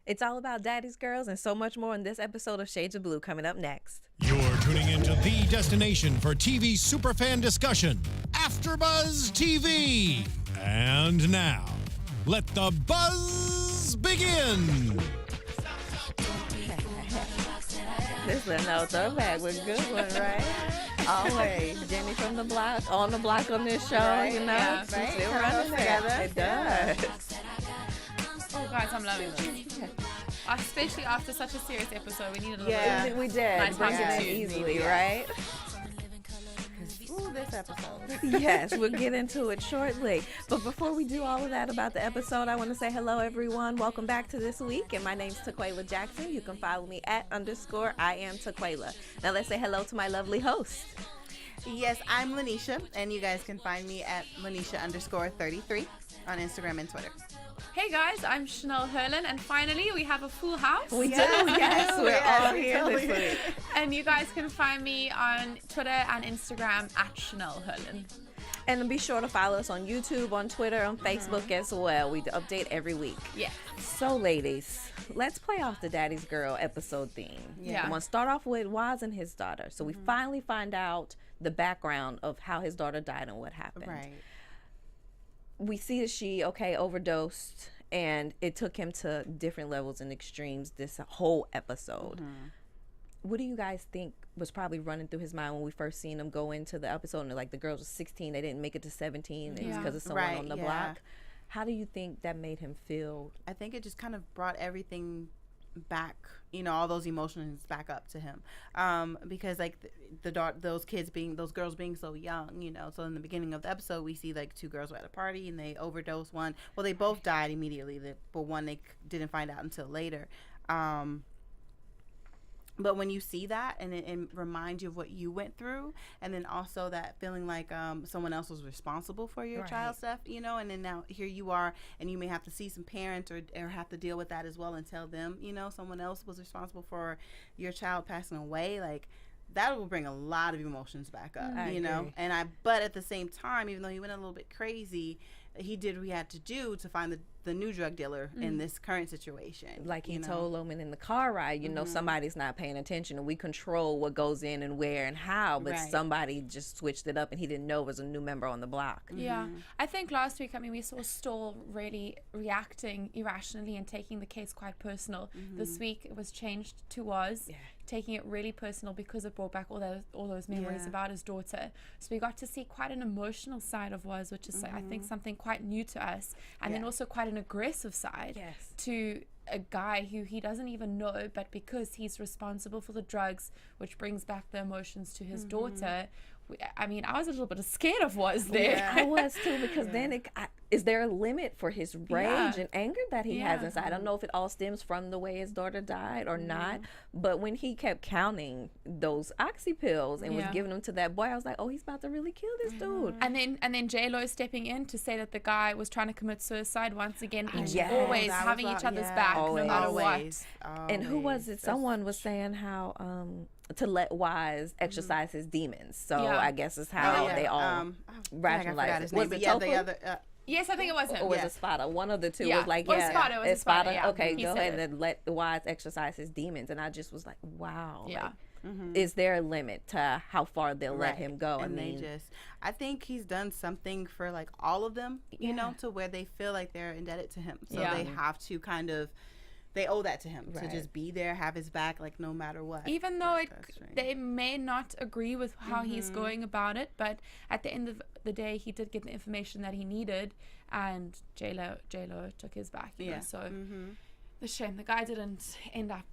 It's all about daddy's girls and so much more in this episode of Shades of Blue coming up next. You're tuning into the destination for TV superfan discussion, AfterBuzz TV. And now, let the buzz begin. This is no throwback was a good one, right? Always. Jenny from the block, on the block on this show, right? you know? Yeah, She's right? still It running goes together. together. It does. Oh, guys, I'm loving this. Especially after such a serious episode, we needed a little Yeah, bit. we did. Nice Bring it in positivity. easily, right? Ooh, this episode. Yes, we'll get into it shortly. But before we do all of that about the episode, I want to say hello, everyone. Welcome back to this week. And my name's Taquaila Jackson. You can follow me at _I am Taquaila. Now let's say hello to my lovely host. Yes, I'm Lynneisha, and you guys can find me at Lynneisha_33 on Instagram and Twitter. Hey guys, I'm Chanel Hurlin, and finally we have a full house. We do, yes. We're all here this week. And you guys can find me on Twitter and Instagram at Chanel Hurlin. And be sure to follow us on YouTube, on Twitter, on Facebook as well. We update every week. Yeah. So, ladies, let's play off the Daddy's Girl episode theme. Yeah. I'm going to start off with Waz and his daughter. So we finally find out the background of how his daughter died and what happened. Right. We see that she, overdosed, and it took him to different levels and extremes this whole episode. What do you guys think was probably running through his mind when we first seen him go into the episode? And like the girls were 16, they didn't make it to 17. It's Yeah. because of someone Right, on the yeah. block. How do you think that made him feel? I think it just kind of brought everything back, all those emotions back up to him, because like those girls being so young, so in the beginning of the episode we see like two girls were at a party and they overdosed. One, well, they both died immediately, but one they didn't find out until later. But when you see that and it reminds you of what you went through, and then also that feeling like someone else was responsible for your child's death, and then now here you are, and you may have to see some parents or have to deal with that as well and tell them, someone else was responsible for your child passing away. Like, that will bring a lot of emotions back up, I agree. But at the same time, even though he went a little bit crazy, he did what he had to do to find the new drug dealer in this current situation. Like he told Loman in the car ride, somebody's not paying attention, and we control what goes in and where and how, but somebody just switched it up and he didn't know it was a new member on the block. Yeah. I think last week, we saw Stoll really reacting irrationally and taking the case quite personal. This week it was changed to Waz. Yeah. Taking it really personal because it brought back all those memories about his daughter. So we got to see quite an emotional side of Waz, which is I think something quite new to us, and then also quite an aggressive side to a guy who he doesn't even know, but because he's responsible for the drugs, which brings back the emotions to his daughter. I was a little bit scared of Waz there. Yeah. I was too, because then is there a limit for his rage and anger that he has inside? I don't know if it all stems from the way his daughter died or not, but when he kept counting those oxy pills and was giving them to that boy, I was like, oh, he's about to really kill this dude. And then J-Lo stepping in to say that the guy was trying to commit suicide once again, Yes. always That was having each other's back, no matter what. And who was it? Someone was saying how to let Wise exercise his demons. So I guess it's how they all rationalize it. Was it Tofu? Yes, I think it was him. Or was it Spada? One of the two was like, It was Spada. It was it's Spada, Spada. yeah. Okay, He go said ahead it. and let the Wise exercise his demons. And I just was like, wow. Yeah. Like, is there a limit to how far they'll let him go? And I think he's done something for like all of them, to where they feel like they're indebted to him. So they have to they owe that to him to just be there, have his back, like no matter what. Even though they may not agree with how he's going about it, but at the end of the day, he did get the information that he needed, and J-Lo took his back. So the shame the guy didn't end up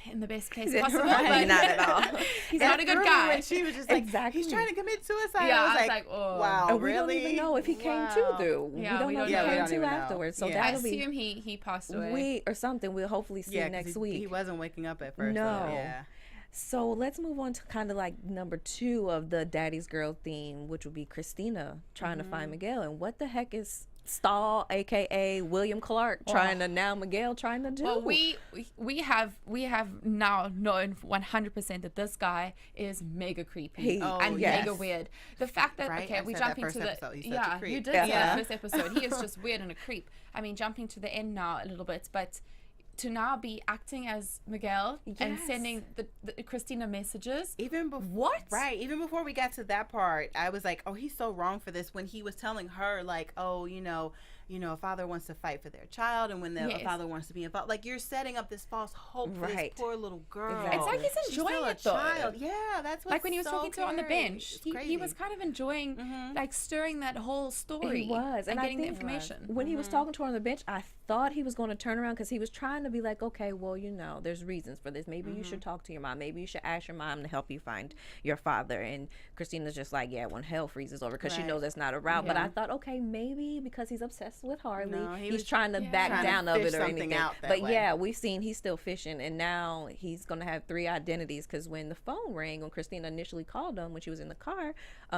in the best place possible. Right. Not at all. He's not a good guy. When she was just like, he's trying to commit suicide. Yeah, I was like, oh. wow, And we really? don't even know if he came to, though. Yeah, we don't know if he we came don't to even know. afterwards. So Yeah. I that'll be assume he passed away. or something. We'll hopefully see next week. He wasn't waking up at first. No. So, yeah. So let's move on to kind of like number 2 of the Daddy's Girl theme, which would be Christina trying to find Miguel. And what the heck is Stahl, aka William Clark, trying to do? Well, we have now known 100% that this guy is mega creepy and mega weird. The fact that we jumping to the episode, he's such a creep. you did see that first episode. He is just weird and a creep. Jumping to the end now a little bit, but to now be acting as Miguel and Yes. sending the Christina messages. Even before, What? Right. Even before we got to that part, I was like, oh, he's so wrong for this. When he was telling her, like, oh, a father wants to fight for their child, and when a father wants to be involved, like, you're setting up this false hope for this poor little girl. Exactly. It's like he's She's enjoying still a it, though. child. Yeah, that's what. Like when he was talking to her on the bench, It's he crazy. was kind of enjoying, like, stirring that whole story. He was, and I getting the think information. when he was talking to her on the bench, I thought he was going to turn around because he was trying to be like, okay, well, there's reasons for this. Maybe you should talk to your mom. Maybe you should ask your mom to help you find your father. And Christina's just like, yeah, when hell freezes over, because she knows that's not a route. But I thought, okay, maybe because he's obsessed with Harlee, he's trying to back down of it or anything. But yeah, we've seen he's still fishing, and now he's going to have 3 identities, because when the phone rang, when Christina initially called him, when she was in the car,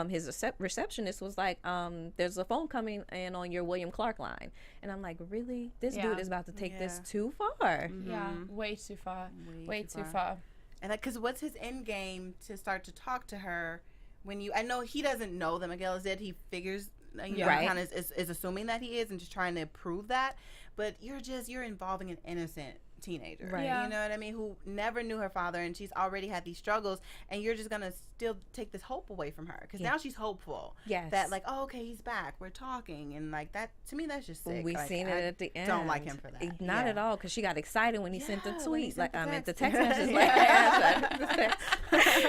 his receptionist was like, there's a phone coming in on your William Clark line. And I'm like, really? This dude is about to take this too far. Yeah, way too far. Way too far. And because what's his end game to start to talk to her when I know he doesn't know that Miguel is dead. He figures, kind of is assuming that he is and just trying to prove that. But you're involving an innocent teenager, right? Yeah. You know what I mean? Who never knew her father, and she's already had these struggles, and you're just gonna still take this hope away from her, because now she's hopeful. Yes. That like, oh, okay, he's back. We're talking, and like that to me, that's just sick. We've seen it at the end. Don't like him for that. Not at all, because she got excited when he sent the tweet, sent the the text. text message,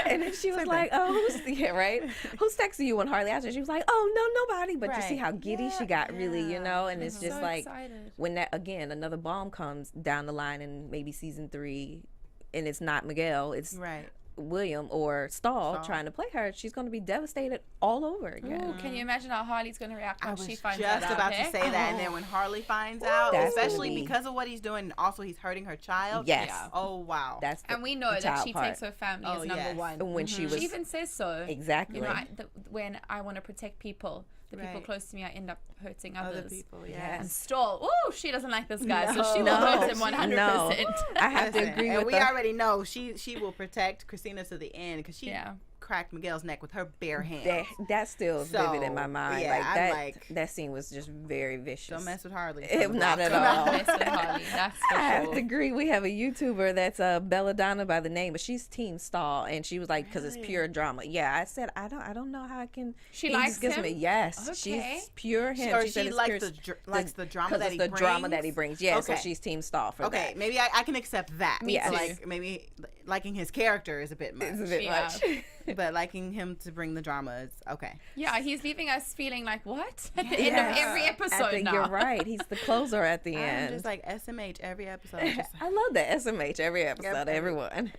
and then she was like, "Oh, who's texting you?" When Harlee asked her, she was like, "Oh, no, nobody." But you see how giddy she got, really, and it's just So like excited. when that again another bomb comes down the line in maybe season 3, and it's not Miguel, it's William or Stahl trying to play her, she's going to be devastated all over again. Ooh, can you imagine how Harlee's going to react when she finds just that out? about to say that, and then when Harlee finds out, That's especially gonna be- because of what he's doing, and also he's hurting her child. Yes. Yeah. Oh wow. That's And we know that she takes her family as number one. when she was even says so. exactly. When I want to protect people, the people close to me, I end up hurting Other others. people, And Stahl, she doesn't like this guy, so she will No. hurt him 100%. I have to agree and with we her. already know she will protect Christina to the end, because she cracked Miguel's neck with her bare hands. That's still vivid in my mind. Yeah, that scene was just very vicious. Don't mess with Harlee. If not at all. Mess with Harlee, that's for I have to sure. agree. We have a YouTuber that's Belladonna by the name, but she's Team Stahl, and she was like, because it's pure drama. Yeah, I said I don't know how I can. She he likes just gives him? me yes. Okay. She's pure him. Or she said she it's likes pure, likes the drama 'cause that it's he the brings. drama that he brings. Yeah, so Okay. she's Team Stahl for Okay, that. maybe I can accept that. Me too. Like maybe liking his character is a bit much. It's a bit Yeah. much. But liking him to bring the drama is okay. Yeah, he's leaving us feeling like, what? At the end of every episode now. You're right. He's the closer at the I'm end. just like SMH every episode. Just I love the SMH every episode, everyone.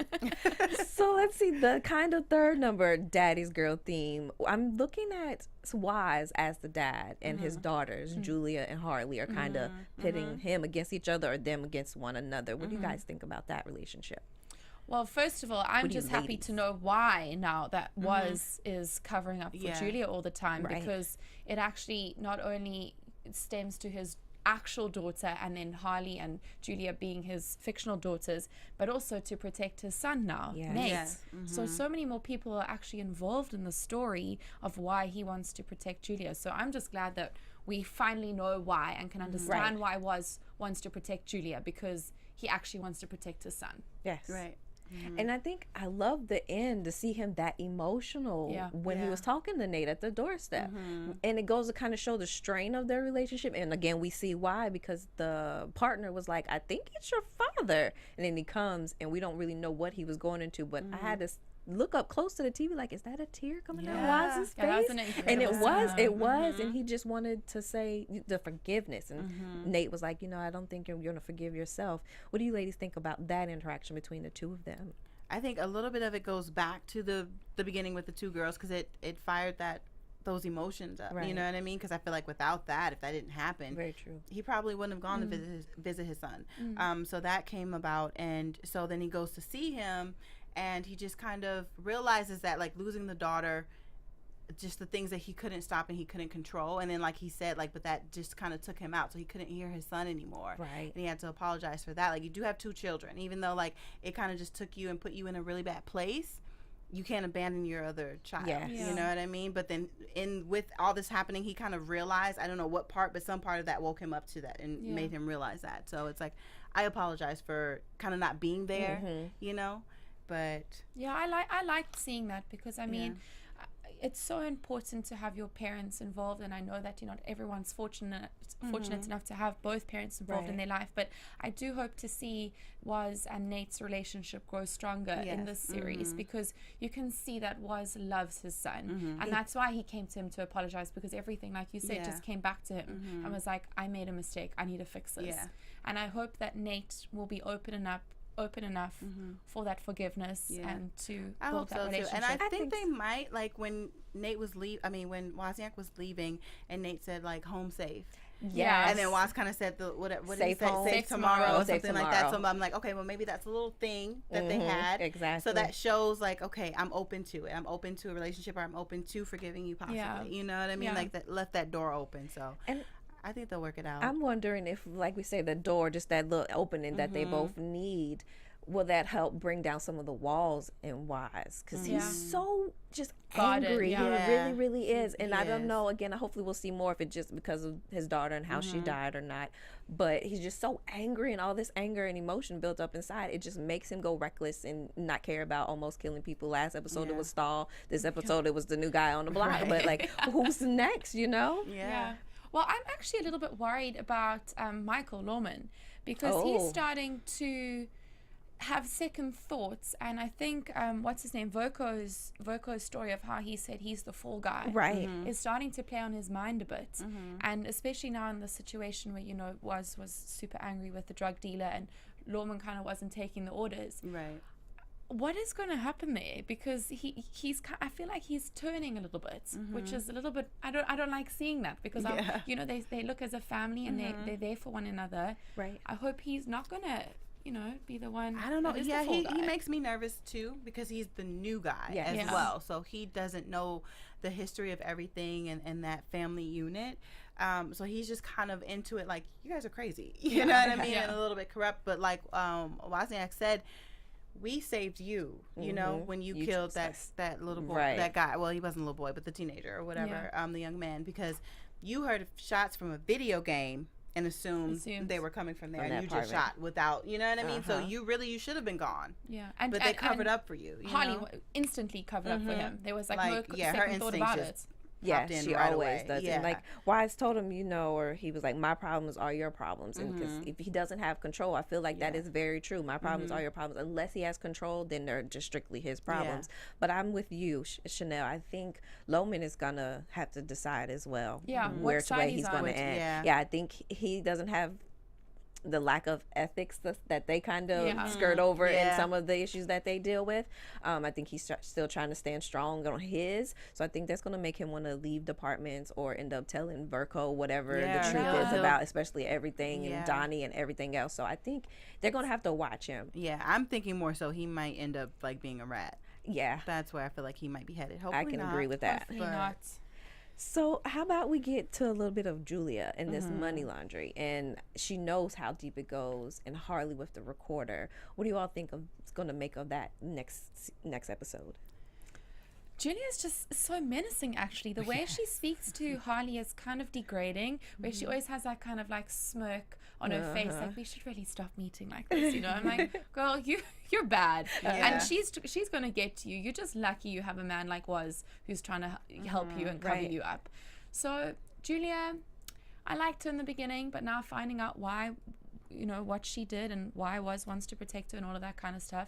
So let's see the kind of third number Daddy's Girl theme. I'm looking at Wise as the dad, and his daughters, Julia and Harlee, are kind of pitting him against each other or them against one another. What do you guys think about that relationship? Well, first of all, I'm What do you just happy ladies? to know why now that is covering up for Julia all the time, Right. because it actually not only stems to his actual daughter and then Harlee and Julia being his fictional daughters, but also to protect his son now, Nate. Yes. So many more people are actually involved in the story of why he wants to protect Julia. So I'm just glad that we finally know why and can understand why Waz wants to protect Julia, because he actually wants to protect his son. Yes. right. And I think I love the end to see him that emotional when he was talking to Nate at the doorstep. And it goes to kind of show the strain of their relationship. And again, we see why, because the partner was like, I think it's your father. And then he comes and we don't really know what he was going into. But I had to look up close to the TV like, is that a tear coming down Waz's face? that was an And it incredible was. And he just wanted to say the forgiveness. And Nate was like, I don't think you're going to forgive yourself. What do you ladies think about that interaction between the two of them? I think a little bit of it goes back to the beginning with the two girls, because it fired those emotions up. Right. You know what I mean? Because I feel like without that, if that didn't happen, Very true. he probably wouldn't have gone to visit his son. So that came about, and so then he goes to see him, and he just kind of realizes that, like, losing the daughter, just the things that he couldn't stop and he couldn't control, and then like he said, like, but that just kind of took him out, so he couldn't hear his son anymore, Right. and he had to apologize for that. Like, you do have 2 children, even though like it kind of just took you and put you in a really bad place, you can't abandon your other child. Yes. Yeah. You know what I mean? But then with all this happening, he kind of realized, I don't know what part, but some part of that woke him up to that and made him realize that. So it's like, I apologize for kind of not being there, you know, but Yeah, I liked seeing that, because I mean, it's so important to have your parents involved, and I know that not everyone's fortunate enough to have both parents involved in their life, but I do hope to see Waz and Nate's relationship grow stronger in this series, because you can see that Waz loves his son, and that's why he came to him to apologize, because everything, like you said, just came back to him and was like, I made a mistake, I need to fix this. And I hope that Nate will be open enough for that forgiveness and to build that relationship. And I think they might, like when Nate was when Wozniak was leaving and Nate said like home safe. Yes. And then Waz kind of said what safe did he say? home. Safe tomorrow or Safe something like that. So I'm like, okay, well maybe that's a little thing that they had. Exactly. So that shows like, okay, I'm open to it. I'm open to a relationship, or I'm open to forgiving you possibly. You know what I mean? Like that left that door open. So I think they'll work it out. I'm wondering if, like we say, the door, just that little opening that they both need, will that help bring down some of the walls in Wise? Because he's so just angry. He really, really is. And I don't know, again, hopefully we'll see more if it's just because of his daughter and how she died or not. But he's just so angry, and all this anger and emotion built up inside. It just makes him go reckless and not care about almost killing people. Last episode it was Stahl. This episode it was the new guy on the block. But like, who's next, you know? Yeah. Well, I'm actually a little bit worried about Michael Lorman, because he's starting to have second thoughts, and I think what's his name, Voko's story of how he said he's the fall guy, is starting to play on his mind a bit, and especially now in the situation where was super angry with the drug dealer, and Lorman kind of wasn't taking the orders. Right. What is going to happen there? Because he's I feel like he's turning a little bit, which is a little bit, I don't like seeing that, because they look as a family, and they're there for one another. Right. I hope he's not going to be the one. I don't know. that is Yeah, the fall he guy. makes me nervous too, because he's the new guy as well. So he doesn't know the history of everything and that family unit. So he's just kind of into it, like, you guys are crazy. You know what I mean? And a little bit corrupt. But like Wozniak said, we saved you, you know, when you killed that little boy, that guy. Well, he wasn't a little boy, but the teenager or whatever, the young man, because you heard shots from a video game and assumed they were coming from there, and you just shot without, you know what I mean? So you should have been gone. Yeah. But they covered up for you. Harlee instantly covered up for him. There was like no second thought about it. Yeah, she always does. And like Wise told him, or he was like, my problems are your problems. And because if he doesn't have control, I feel like that is very true. My problems are your problems. Unless he has control, then they're just strictly his problems. But I'm with you, Chanel. I think Loman is going to have to decide as well which way he's going to end. Yeah, I think he doesn't have the lack of ethics that they kind of skirt over in some of the issues that they deal with. I think he's still trying to stand strong on his. So I think that's going to make him want to leave departments or end up telling Verco whatever the truth is about, especially everything and Donnie and everything else. So I think they're going to have to watch him. Yeah, I'm thinking more so he might end up like being a rat. Yeah. That's where I feel like he might be headed. Hopefully I can agree with that. Hopefully not. So how about we get to a little bit of Julia and this money laundry, and she knows how deep it goes, and Harlee with the recorder. What do you all think of going to make of that next episode? Julia's just so menacing, actually. The way she speaks to Harlee is kind of degrading, where she always has that kind of like smirk on her face, like, we should really stop meeting like this, I'm like, girl, you're bad. And she's going to get to you. You're just lucky you have a man like Waz who's trying to help you and cover you up. So Julia, I liked her in the beginning, but now finding out why, what she did and why Waz wants to protect her and all of that kind of stuff,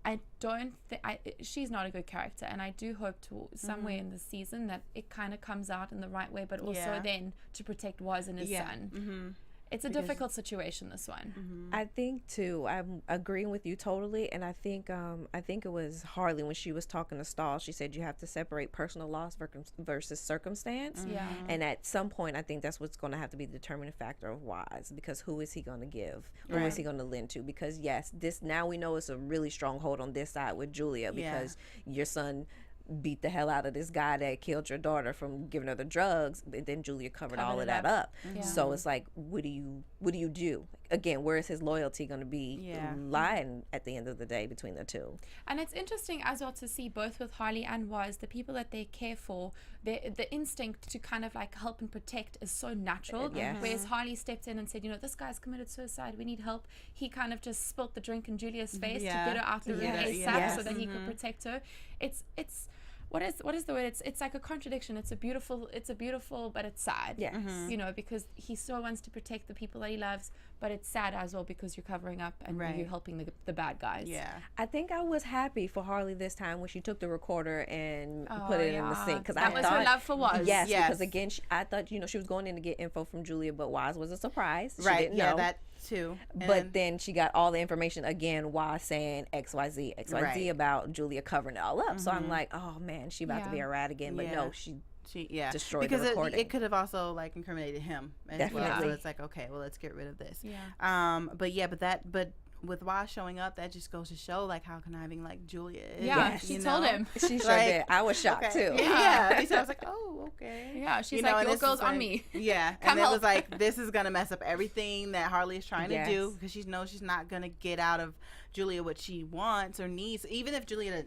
I don't think she's not a good character, and I do hope to somewhere in the season that it kind of comes out in the right way, but also then to protect Waz and his son. It's a difficult situation, this one. I think too. I'm agreeing with you totally, and I think it was Harlee when she was talking to Stahl. She said you have to separate personal loss versus circumstance. And at some point, I think that's what's going to have to be the determining factor of Waz, because who is he going to give? Who is he going to lend to? Because yes, this now we know it's a really strong hold on this side with Julia, because your son beat the hell out of this guy that killed your daughter from giving her the drugs, and then Julia covered all of that up. So it's like, what do you do? again, where is his loyalty going to be Yeah. lying at the end of the day between the two? And it's interesting as well to see both with Harlee and Waz, the people that they care for, the instinct to kind of like help and protect is so natural. Yes. Whereas Harlee stepped in and said, you know, this guy's committed suicide, we need help. He kind of just spilt the drink in Julia's face to get her out the room ASAP Yes. so that he could protect her. It's what is the word? It's like a contradiction. It's a beautiful, but it's sad. Yes. You know, because he still wants to protect the people that he loves, but it's sad as well because you're covering up and you're helping the bad guys. Yeah. I think I was happy for Harlee this time when she took the recorder and put it in the sink, because that was her love for Waz. Yes, because again, I thought, you know, she was going in to get info from Julia, but Waz was a surprise. She didn't know. That too. But then she got all the information again, Waz saying XYZ about Julia covering it all up. So I'm like, oh man, she about to be a rat again. But no, she destroyed because the recording. it could have also like incriminated him as Definitely. well. So it's like, okay, well, let's get rid of this. But with Waz showing up, that just goes to show like how conniving like Julia is. Yeah, she told him. She sure did. I was shocked too. Yeah. I was like, oh, okay. Yeah, she's like, your girl's on me. Yeah. Come and help. it was like, this is going to mess up everything that Harlee is trying to do, because she knows she's not going to get out of Julia what she wants or needs. Even if Julia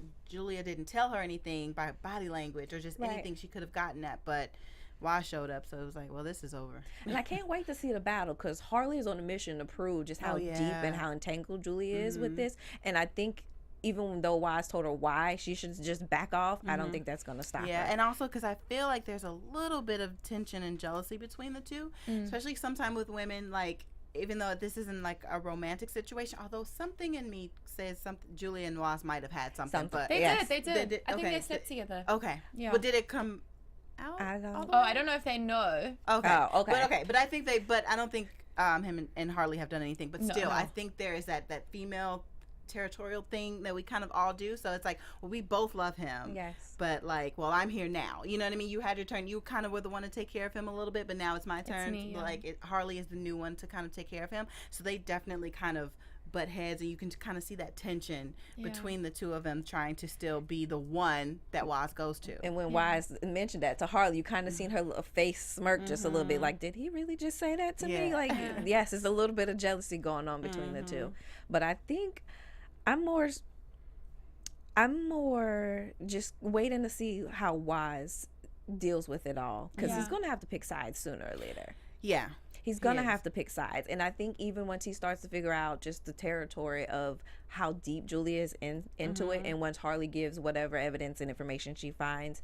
didn't tell her anything by body language or just anything she could have gotten at, but Waz showed up, so it was like, well, this is over. And I can't wait to see the battle, because Harlee is on a mission to prove just how deep and how entangled Julia is with this. And I think even though Waz told her why she should just back off, I don't think that's going to stop her. Yeah, and also because I feel like there's a little bit of tension and jealousy between the two, especially sometimes with women, like, even though this isn't like a romantic situation, although something in me says something, Julia and Waz might have had something. But They did. I think they slept together. Okay. Yeah. But did it come out? I don't. I don't know if they know. Okay. Oh, okay. But I think but I don't think him and Harlee have done anything. But still, No. I think there is that female territorial thing that we kind of all do. So it's like, well, we both love him. Yes. But like, well, I'm here now. You know what I mean? You had your turn. You kind of were the one to take care of him a little bit, but now it's my turn. me, yeah. Like Harlee is the new one to kind of take care of him. So they definitely kind of butt heads, and you can kind of see that tension between the two of them trying to still be the one that Waz goes to. And when Waz mentioned that to Harlee, you kind of seen her little face smirk just a little bit, like, did he really just say that to me? Like, yes, it's a little bit of jealousy going on between the two. But I think I'm more just waiting to see how Waz deals with it all, because he's going to have to pick sides sooner or later. Yeah. He's going to have to pick sides. And I think even once he starts to figure out just the territory of how deep Julia is into it, and once Harlee gives whatever evidence and information she finds,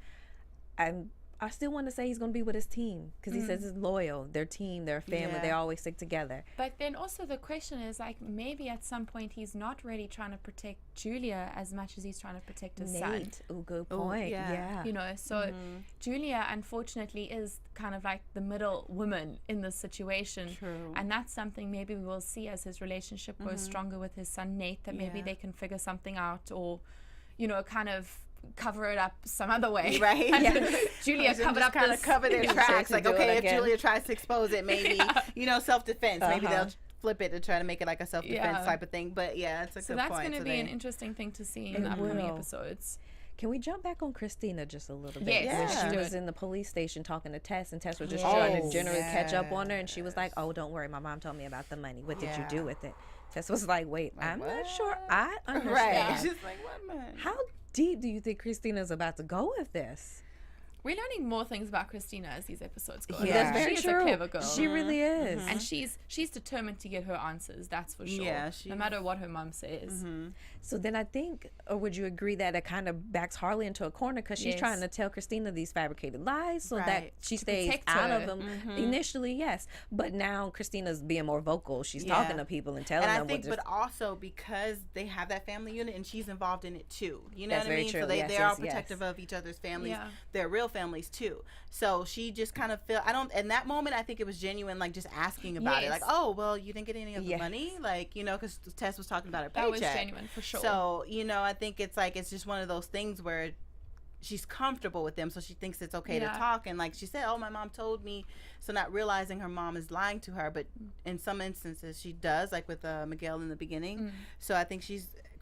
I still want to say he's going to be with his team, because he says he's loyal. Their team, their family, they always stick together. But then also the question is, like, maybe at some point he's not really trying to protect Julia as much as he's trying to protect his son. Oh, good point. Yeah. You know, so Julia unfortunately is kind of like the middle woman in this situation. True. And that's something maybe we will see as his relationship grows stronger with his son Nate, that maybe they can figure something out, or, you know, kind of cover it up some other way. Right. Julia covered up kind of cover their tracks. Like, okay, if Julia tries to expose it, maybe, you know, self-defense. Maybe they'll flip it to try to make it like a self-defense type of thing. But yeah, it's a good point. So that's going to be an interesting thing to see in the upcoming episodes. Can we jump back on Christina just a little bit? Yes. When she was in the police station talking to Tess, and Tess was just trying to generally catch up on her, and she was like, oh, don't worry, my mom told me about the money. What did you do with it? Tess was like, wait, I'm not sure I understand. Right. She's like, what money? How deep do you think Christina's about to go with this? We're learning more things about Christina as these episodes go. That's very She's true. a clever girl. She really is. And she's determined to get her answers, that's for sure. Yeah, no matter what her mom says. So then I think, or would you agree that it kind of backs Harlee into a corner, because she's trying to tell Christina these fabricated lies so that she stays out of them. Initially, yes. But now Christina's being more vocal. She's talking to people and telling them. And I think, but also because they have that family unit and she's involved in it too. You know That's what I mean? very So true. they're all protective of each other's families. Yeah. They're real families too. So she just kind of in that moment, I think it was genuine, like just asking about it. Like, oh, well, you didn't get any of the money? Like, you know, because Tess was talking about her paycheck. That was genuine, for sure. So, you know, I think it's like, it's just one of those things where she's comfortable with them, so she thinks it's okay to talk. And like she said, oh, my mom told me. So not realizing her mom is lying to her, but in some instances she does, like with Miguel in the beginning. So I think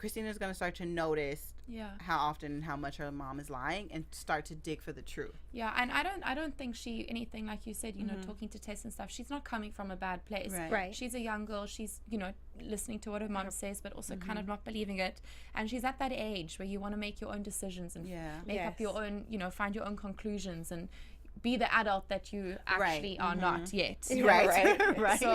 Christina's going to start to notice Yeah. how often and how much her mom is lying and start to dig for the truth. Yeah, and I don't think she, anything like you said, you know, talking to Tess and stuff, she's not coming from a bad place. Right. She's a young girl. She's, you know, listening to what her mom says, but also kind of not believing it. And she's at that age where you want to make your own decisions and make up your own, you know, find your own conclusions and be the adult that you actually are not yet. Right. So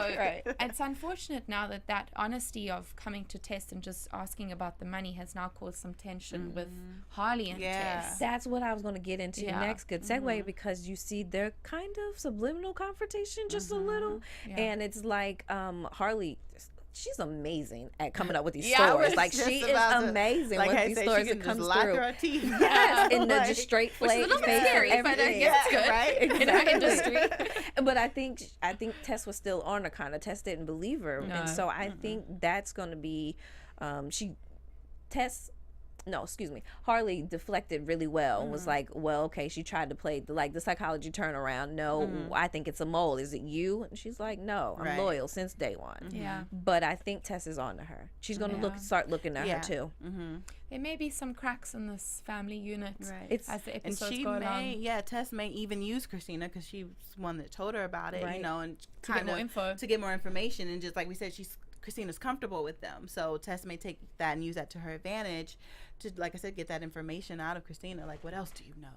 it's unfortunate now that that honesty of coming to Tess and just asking about the money has now caused some tension with Harlee and Tess. That's what I was going to get into next. Good segue, because you see their kind of subliminal confrontation just a little. And it's like Harlee, she's amazing at coming up with these stories. Like, she is amazing with these stories that comes through. Her teeth. Yes, in the just straight Which is a little bit scary, but I guess it's good right? in our industry. But I think Tess was still on her kind of. Tess didn't believe her, and so I think that's going to be Harlee deflected really well and was like, well, okay, she tried to play the psychology turnaround. No, I think it's a mole. Is it you? And she's like, no, I'm loyal since day one. Yeah. But I think Tess is on to her. She's going to start looking at her too. There may be some cracks in this family unit as the And episodes she go along. Tess may even use Christina because she's one that told her about it, you know, and To get more info. to get more information. And just like we said, Christina's comfortable with them, so Tess may take that and use that to her advantage to, like I said, get that information out of Christina. Like, what else do you know?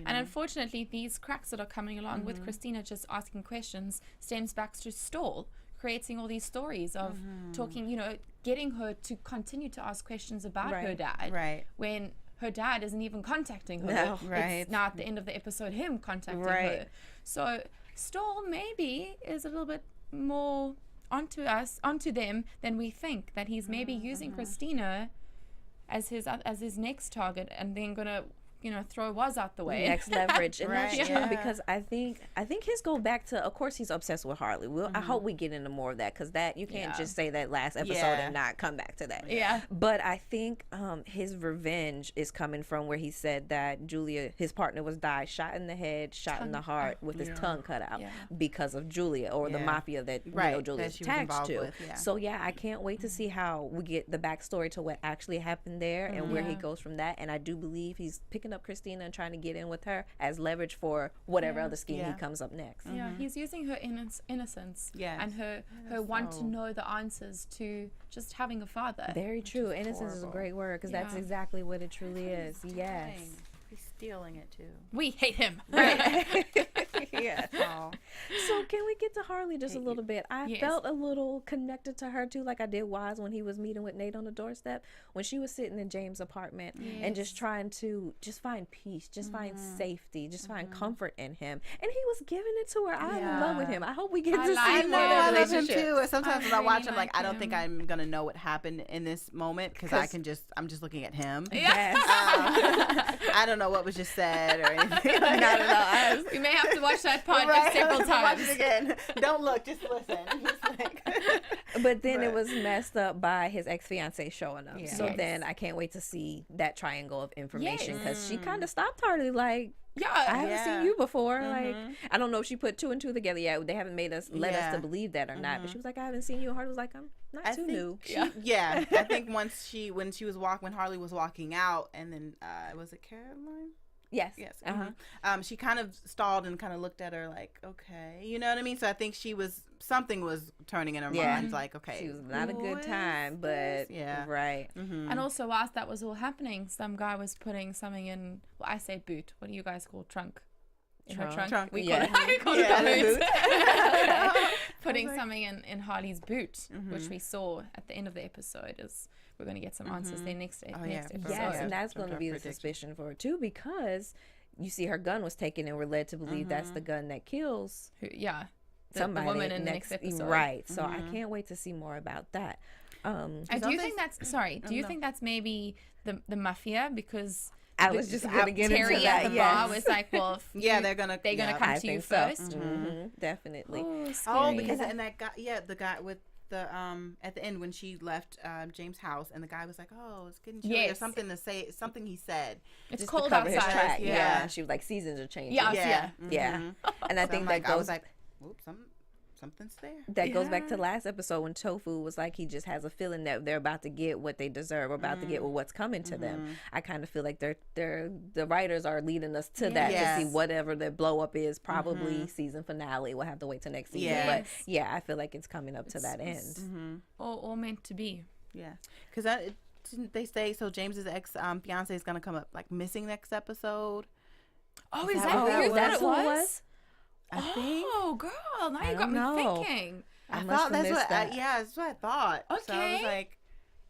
And unfortunately, these cracks that are coming along with Christina just asking questions stems back to Stall, creating all these stories of talking, you know, getting her to continue to ask questions about her dad. When her dad isn't even contacting her. No. It's now at the end of the episode, him contacting her. So Stall maybe is a little bit more onto them than we think, that he's maybe using Christina as his next target, and then gonna, you know, throw Waz out the way. Next leverage. And that's true, because I think his go back to, of course, he's obsessed with Harlee. I hope we get into more of that, because that, you can't just say that last episode and not come back to that. But I think his revenge is coming from where he said that Julia, his partner, was shot in the head, shot in the heart, with his tongue cut out because of Julia, or the mafia that you know Julia's attached to. With, So I can't wait to see how we get the backstory to what actually happened there and where he goes from that. And I do believe he's picking up Christina and trying to get in with her as leverage for whatever other scheme he comes up next. He's using her innocence and her want to know the answers to just having a father. Very true. Innocence is a great word, because that's exactly what it truly is. Yes. He's stealing it too. We hate him. So can we get to Harlee just a little bit? I felt a little connected to her too, like I did Waz when he was meeting with Nate on the doorstep, when she was sitting in James' apartment and just trying to just find peace, just find safety, just find comfort in him, and he was giving it to her. I'm in love with him. I hope we get to see more of that I love him relationship. too. Sometimes when I watch him, like I don't think I'm gonna know what happened in this moment, because I'm just looking at him. Yes. I don't know what was just said or anything. Not at all. We may have to watch that part several times. Watch it again. Don't look, just listen. But then it was messed up by his ex-fiance showing up. So then I can't wait to see that triangle of information, because she kind of stopped Harlee, like, I haven't seen you before. Like, I don't know if she put two and two together yet. They haven't made us let us to believe that or not. But she was like, I haven't seen you. And Harlee was like, I'm not too new. I think when Harlee was walking out, and then was it Caroline? Yes. She kind of stalled and kind of looked at her like, okay, you know what I mean? So I think something was turning in her mind, like, okay, she was not a good time, but right. And also, whilst that was all happening, some guy was putting something in, well, I say boot. What do you guys call trunk? In her trunk. We call it boot. Putting something in Harlee's boot, which we saw at the end of the episode, is we're going to get some answers there next episode. Yes, and that's going to be the suspicion for her too, because you see her gun was taken and we're led to believe that's the gun that kills somebody, the woman in the next episode. Right. So I can't wait to see more about that. Do you think that's maybe the mafia? Because I was just going to get Terry into that. At the bar was like, well, they're gonna come to you first. Definitely. Because and that guy, the guy with the at the end when she left James' house, and the guy was like, "Oh, it's getting chilly," or something he said. It's just cold to cover outside. His track. Yeah. She was like, seasons are changing. Yeah. And I think that goes. I was like, "Oops, something's there. That goes back to last episode when Tofu was like, he just has a feeling that they're about to get what they deserve, or about to get what's coming to them. I kind of feel like the writers are leading us to that, to see whatever the blow up is. Probably season finale. We'll have to wait till next season. But yeah, I feel like it's coming up to that end. All meant to be. Yeah, because didn't they say so? James's ex fiance is gonna come up like missing next episode. Oh, is that who that was? I think. Oh, girl, now you got me thinking. I thought that's what. That's what I thought. Okay. So I was like,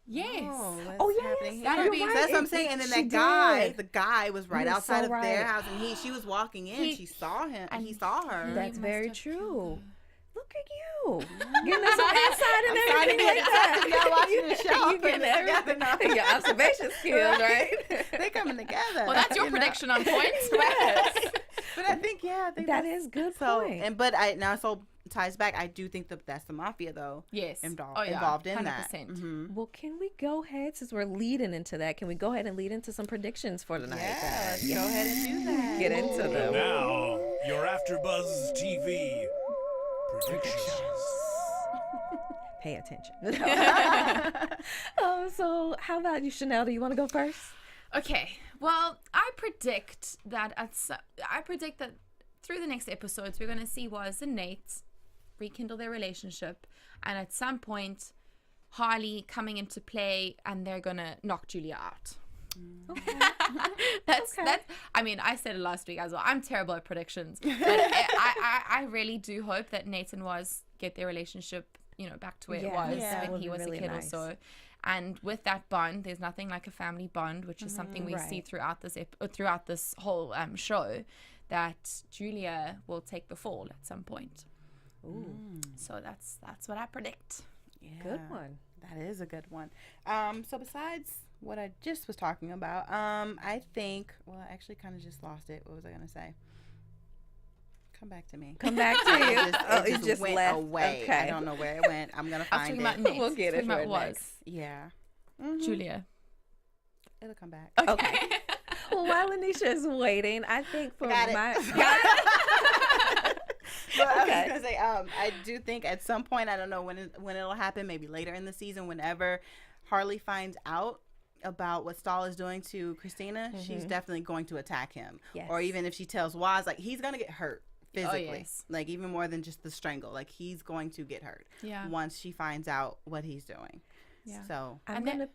yes. Oh, yes. That'd be. So that's what I'm saying. And then that guy, the guy was right outside of their house, and she was walking in. She saw him, and he saw her. That's very true. Look at you, getting us some insight and everything like that. Y'all watching the show, you getting everything. Your observation skills, right? They coming together. Well, that's your prediction on points. But I think that is good point. And so ties back. I do think that's the mafia though. Yes, involved in 100%. That. Well, can we go ahead, since we're leading into that? Can we go ahead and lead into some predictions for tonight? Yeah, let's go ahead and do that. Get into them. Now, your AfterBuzz TV predictions. Pay attention. So how about you, Chanel? Do you want to go first? Okay. Well, I predict that through the next episodes, we're going to see Waz and Nate rekindle their relationship, and at some point, Harlee coming into play, and they're going to knock Julia out. Okay. That's. I mean, I said it last week as well. I'm terrible at predictions, but I really do hope that Nate and Waz get their relationship, back to where it was when he was really a kid or so. And with that bond, there's nothing like a family bond, which is something we see throughout this whole show, that Julia will take the fall at some point. Ooh. So that's what I predict. Yeah, good one. That is a good one. So besides what I just was talking about, I think, well, I actually kind of just lost it. What was I going to say? Come back to me. Come back to you. It just went left away. Okay. I don't know where it went. I'm going to find it. We'll get it for next. Yeah. Julia. It'll come back. Okay. Well, while Lynneisha is waiting, I think for Got it. I was gonna say, I do think at some point, I don't know when it'll happen, maybe later in the season, whenever Harlee finds out about what Stahl is doing to Christina, she's definitely going to attack him. Yes. Or even if she tells Waz, like, he's gonna get hurt physically, like even more than just the strangle, like he's going to get hurt once she finds out what he's doing. So I'm gonna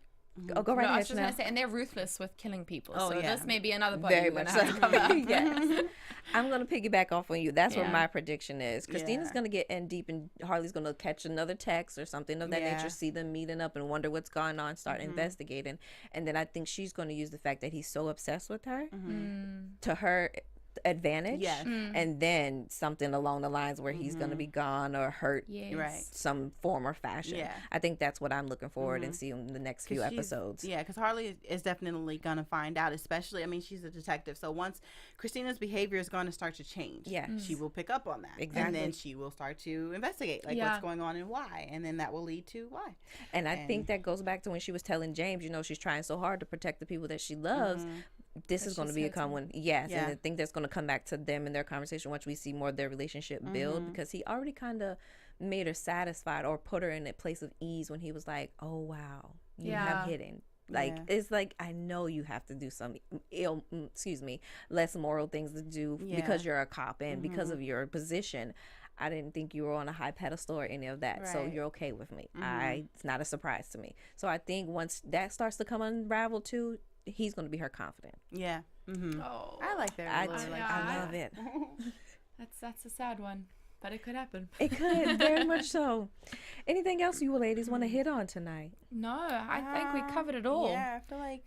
go right ahead. I was just gonna say, and they're ruthless with killing people. So this may be another part very you're much gonna have to come up. Yes. I'm gonna piggyback off on you. That's what my prediction is. Christina's gonna get in deep, and Harlee's gonna catch another text or something of that nature, see them meeting up and wonder what's going on, start investigating, and then I think she's gonna use the fact that he's so obsessed with her to her advantage, and then something along the lines where he's going to be gone or hurt some form or fashion. I think that's what I'm looking forward and see in the next few episodes. Because Harlee is definitely going to find out, especially, I mean, she's a detective, so once Christina's behavior is going to start to change, she will pick up on that. Exactly. And then she will start to investigate, like what's going on and why, and then that will lead to why. And I think that goes back to when she was telling James, she's trying so hard to protect the people that she loves. This is going to become one, and I think that's going to come back to them in their conversation once we see more of their relationship build, because he already kind of made her satisfied or put her in a place of ease when he was like, oh wow, you have hidden, like it's like, I know you have to do some less moral things to do because you're a cop and because of your position. I didn't think you were on a high pedestal or any of that, so you're okay with me. It's not a surprise to me. So I think once that starts to come unravel too, he's going to be her confident. Oh, I like that. I love it. That's a sad one, but it could happen. It could, very much so. Anything else you ladies want to hit on tonight? No, I think we covered it all. Yeah, I feel like.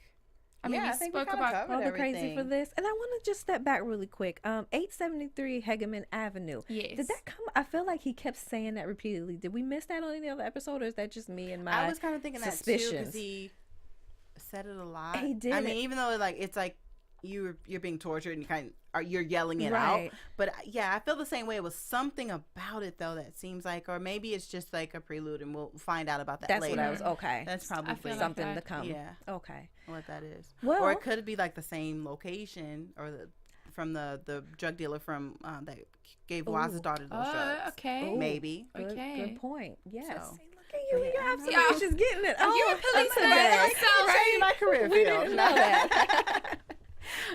I mean, we spoke about all the crazy for this, and I want to just step back really quick. 873 Hegeman Avenue. Yes. Did that come? I feel like he kept saying that repeatedly. Did we miss that on any other episode, or is that just me and my? I was kind of thinking that too, because he said it a lot. He did. I mean, even though it's like you're being tortured and you're yelling it out, but I feel the same way. It was something about it though that seems like, or maybe it's just like a prelude, and we'll find out about that later. That's what I was. Okay, that's probably something to come. Yeah. Okay. What that is. Well, or it could be like the same location or the from the drug dealer from that gave Waz's daughter those drugs. Okay. Maybe. Good point. Yes. So, Look at you. Your Yeah. observation's getting it. You're a policeman yourself. Changing my career We field. didn't know that.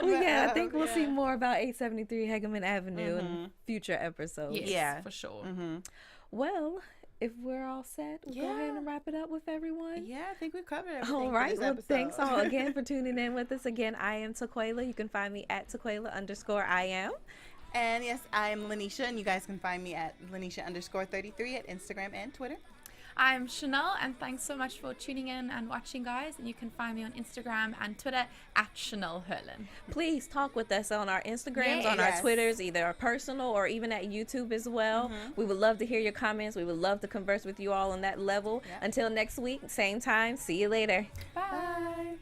Well, yeah, I think we'll Yeah. see more about 873 Hegeman Avenue in future episodes. Yes, Yeah. for sure. Well, if we're all set, we'll go ahead and wrap it up with everyone. Yeah, I think we've covered everything. All for right. this Well, episode. thanks all again for tuning in with us. Again, I am Taquaila. You can find me at Taquaila_I am. And yes, I am Lynneisha, and you guys can find me at Lynneisha_33 at Instagram and Twitter. I'm Chanel, and thanks so much for tuning in and watching, guys. And you can find me on Instagram and Twitter at Chanel Hurlin. Please talk with us on our Instagrams, on our Yes. Twitters, either personal or even at YouTube as well. We would love to hear your comments. We would love to converse with you all on that level. Yeah. Until next week, same time. See you later. Bye.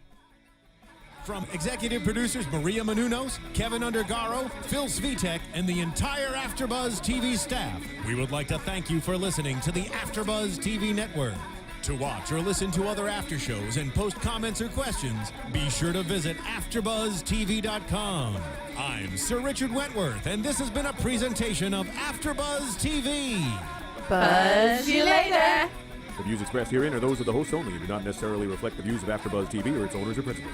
From executive producers Maria Menounos, Kevin Undergaro, Phil Svitek, and the entire AfterBuzz TV staff, we would like to thank you for listening to the AfterBuzz TV network. To watch or listen to other after shows and post comments or questions, be sure to visit AfterBuzzTV.com. I'm Sir Richard Wentworth, and this has been a presentation of AfterBuzz TV. Buzz you later. The views expressed herein are those of the hosts only and do not necessarily reflect the views of AfterBuzz TV or its owners or principals.